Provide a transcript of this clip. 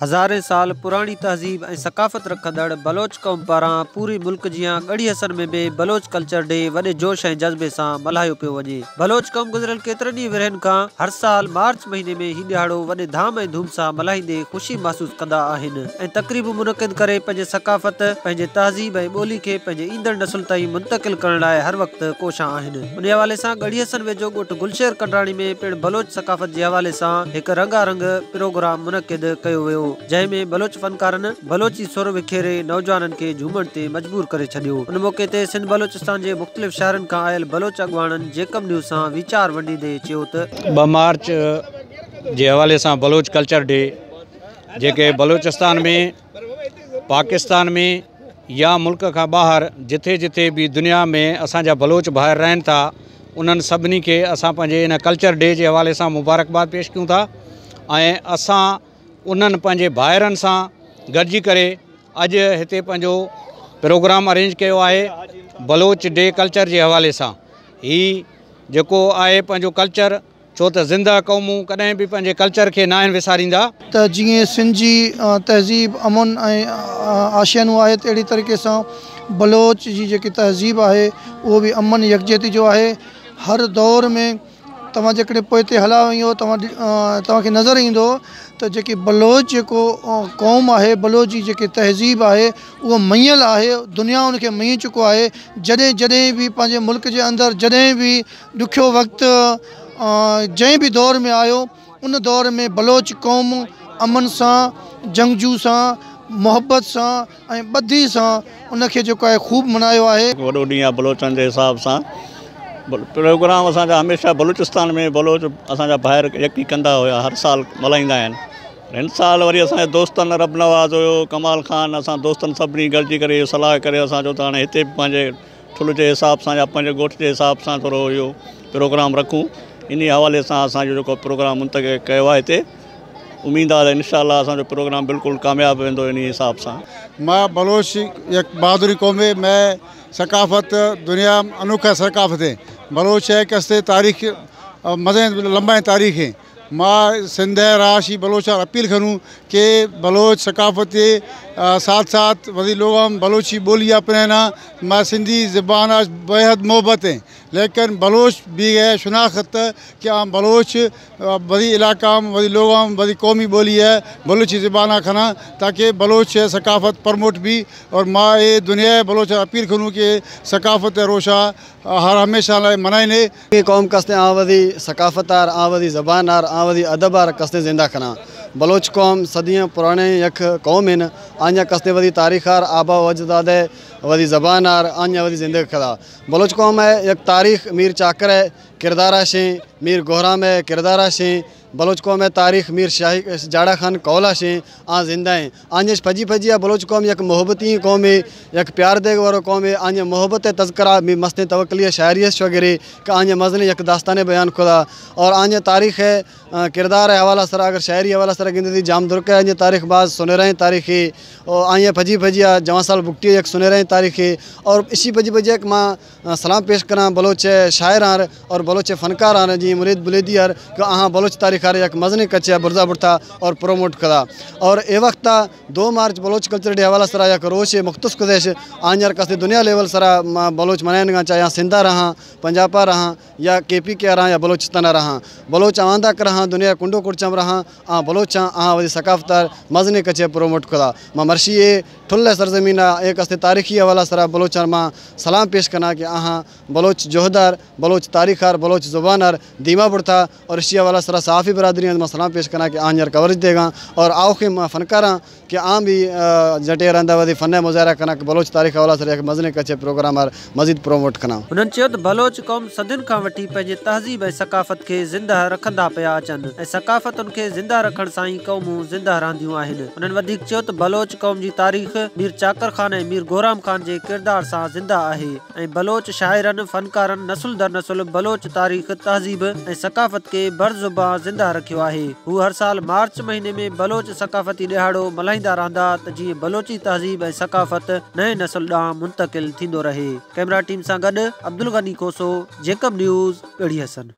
हज़ारे साल पुरानी तहज़ीब ऐं सकाफ़त रखंदड़ बलोच क़ौम पारां पूरे मुल्क जियां ॻड़ी हसन में भी बलोच कल्चर डे वॾे जोश ऐं जज़्बे सां मल्हायो पियो वञे। बलोच क़ौम गुज़िरियल केतिरनि ई विरहनि खां हर साल मार्च महीने में ही ॾियारो वॾे धाम ऐं धूम सां मल्हाईंदे ख़ुशी महसूस कंदा आहिनि ऐं तक़रीब मुनक़िद करे पंहिंजे सकाफ़त पंहिंजे तहज़ीब ऐं ॿोली खे पंहिंजे ईंदड़ नसुल ताईं मुंतक़िल करण लाइ हर वक़्तु कोशां आहिनि। उन हवाले सां ॻड़ी हसन वेझो ॻोठ गुलशेर कंडराणी में पिणु बलोच सकाफ़त जे हवाले सां हिकु रंगारंग प्रोग्राम मुनक़िद कयो वियो, जंहिंमें बलोच फनकारनि बलोची सुर विखेरे नौजवाननि खे झूमण ते मजबूर करे छॾियो। उन मौके ते सिंध बलोचिस्तान जे मुख़्तलिफ़ शहरनि खां आयल बलोच अॻवाननि जेकम न्यूज़ सां वीचार वंडींदे चयो त 2 मार्च जे हवाले सां बलोच कल्चर डे जेके बलोचिस्तान में, पाकिस्तान में या मुल्क खां ॿाहिरि जिथे जिथे भी दुनिया में असांजा बलोच भाइर रहनि था, उन्हनि सभिनी खे असां पंहिंजे इन कल्चर डे जे हवाले सां मुबारकबाद पेश कयूं था ऐं असां उन्हनि पंहिंजे भाइरनि सां गॾिजी करे अॼु हिते पंहिंजो प्रोग्राम अरेंज कयो आहे बलोच डे कल्चर जे हवाले सां। ही जेको आहे पंहिंजो कल्चर, छो त ज़िंदा क़ौमूं कॾहिं बि पंहिंजे कल्चर खे न आहिनि विसारींदा। त जीअं सिंध जी तहज़ीब अमन ऐं आशियानो आहे, त अहिड़ी तरीक़े सां बलोच जी जेकी तहज़ीब आहे उहो बि अमन यकजहती जो आहे। हर दौर में तव्हां जेकॾहिं पोइ ते हला वञो तव्हांखे नज़र ईंदो त जेकी बलोच जेको क़ौम आहे, बलोच जी जेकी तहज़ीब आहे उहो मञियल आहे, दुनिया उनखे मञी चुको आहे। जॾहिं जॾहिं बि पंहिंजे मुल्क जे अंदरि जॾहिं बि ॾुखियो वक़्तु जंहिं बि दौर में आयो, उन दौर में बलोच क़ौम अमन सां, जंगजू सां, मोहब्बत सां ऐं ॿधी सां उनखे जेको आहे ख़ूब मनायो आहे। वॾो ॾींहुं आहे बलोचनि जे हिसाब सां। प्रोग्राम असांजा हमेशह बलूचिस्तान में बलोच असांजा ॿाहिरि यकी कंदा हुआ, हर साल मल्हाईंदा आहिनि। हिन साल वरी असांजे दोस्तनि रब नवाज़ हुयो, कमाल ख़ान, असां दोस्तनि सभिनी गॾिजी करे सलाह करे असां चयो त हाणे हिते बि पंहिंजे ठुल जे हिसाब सां या पंहिंजे ॻोठ जे हिसाब सां थोरो इहो प्रोग्राम रखूं। इन हवाले सां असांजो जेको प्रोग्राम मुंतक़िद कयो आहे हिते, उम्मीद आहे त इंशाअल्लाह असांजो प्रोग्राम बिल्कुलु कामयाबु वेंदो इन हिसाब सां। मां बलोच एक बहादुरी कौम है, मैं सकाफ़त दुनिया अनोखा सकाफ़त है। बलोच है कसते तारीख़ मज़े लंबा तारीख़ है। मां सिंध राशि बलोच अपील करूँ कि बलोच सकाफ़त के साथ साथ वही लोग बलोची बोली अपनाना। मां सिंधी ज़बान बेहद मोहब्बत है, लेकिन बलोच भी है शनाख्त कि बलोच वही इलाका वही लोग वही कौमी बोली है बलोची ज़बान खाना, ताकि बलोच सकाफ़त प्रमोट भी। और माँ ये दुनिया बलोच अपील करूँ कि सकाफ़त रोशा हर हमेशा मनाइने कौम कसते आवधी सकाफ़त आर आवधी ज़बान आर आवधी अदब आर कसते ज़िंदा खना। बलोच कौम सदियों पुराने यक कौम इन, आञा कसते वधी तारीख़ आर आबा वजदाद वधी ज़बान आर आञा वधी ज़िंदगी खदा। बलोच कौम है यक तारीख़ मीर चाकर है किरदारा शें, मीर गोहराम है किरदारा शें। बलोच कौम है तारीख़ मीर शाही जाड़ा खान कौला शें आ जिंदा हैं। आंज फजी फजी है बलोच कौम यक मोहब्बती कौम है, यक प्यार दे वारो कौम है। आंज मोहब्बत तज़करा मी मस्त तवक्ली शायरियत वगैरह का आंज मज़न यक दास्तान बयान खुदा। और आंज तारीख़ है किरदार है हवाला सर, अगर शायरी हवाला सर गिनती जाम दुर्क है। आंज तारीख़ बाज सुनहरा तारीख़ है और आंज फजी फजी है जवां साल बुकटी यक सुनहरा तारीख़ है। और इसी फजी फजी एक माँ सलाम पेश करा बलोच शायर आर और बलोच फनकार आर जी मुरीद बुलेदी आर कि अहाँ बलोच तारीख़ आर एक मजने कच्चे बुरजा बुरता और प्रोमोट करा। और ए वक्त 2 मार्च बलोच कल्चर डे हवाला सरा एक रोश मुख्तस कुदेश आंजर कसते दुनिया लेवल सरा बलोच मनाएगा, चाहे सिंधा रहा, पंजाबा रहा या KP के रहा या बलोचिस्तान रहा, बलोच आवांदा कर रहा दुनिया कुंडो कुर्चम रहा आ बलोच आ वही सकाफतार मजने कच्चे प्रोमोट करा। माँ मर्शी ए ठुल्ले सरजमीना एक अस्ते तारीखी हवाला सरा बलोच माँ सलाम पेश करना कि अहाँ बलोच जोहदार, बलोच तारीखार, बलोच ज़ुबानार दीमा बुढ़ता। और इसी हवाला सरा साफ़ी बरादरी में सलाम पेश करना कि आंजर कवरेज देगा। और आओखे माँ फनकारा कि आम भी जटे रंदा वधी फन मुजाहरा करना कि बलोच तारीख़ हवाला सर एक मजने कच्चे प्रोग्राम आर मज़ीद प्रोमोट करना। उन्हनि चयो त बलोच क़ौम सदियुनि खां वठी पंहिंजे तहज़ीब ऐं सकाफ़त खे ज़िंदा रखंदा पिया अचनि ऐं सकाफ़तुनि खे ज़िंदा रखण सां ई क़ौमूं ज़िंदा रहंदियूं आहिनि। उन्हनि वधीक चयो त बलोच क़ौम जी तारीख़ मीर चाकर खान ऐं मीर गोहराम खान जे किरदार सां ज़िंदा आहे ऐं बलोच शाइरनि फनकारनि नसुल दर नसुल बलोच तारीख़ तहज़ीब ऐं सकाफ़त खे बरज़ुबां ज़िंदा रखियो आहे। हू हर साल मार्च महीने में बलोच सकाफ़ती ॾिहाड़ो मल्हाईंदा रहंदा त जीअं बलोची तहज़ीब ऐं सकाफ़त नए नसुल ॾांहुं मुंतक़िल थींदो रहे। कैमरा टीम सां गॾु अब्दुल गनी कोसो, जेकब न्यूज़, ॻड़ी हसन।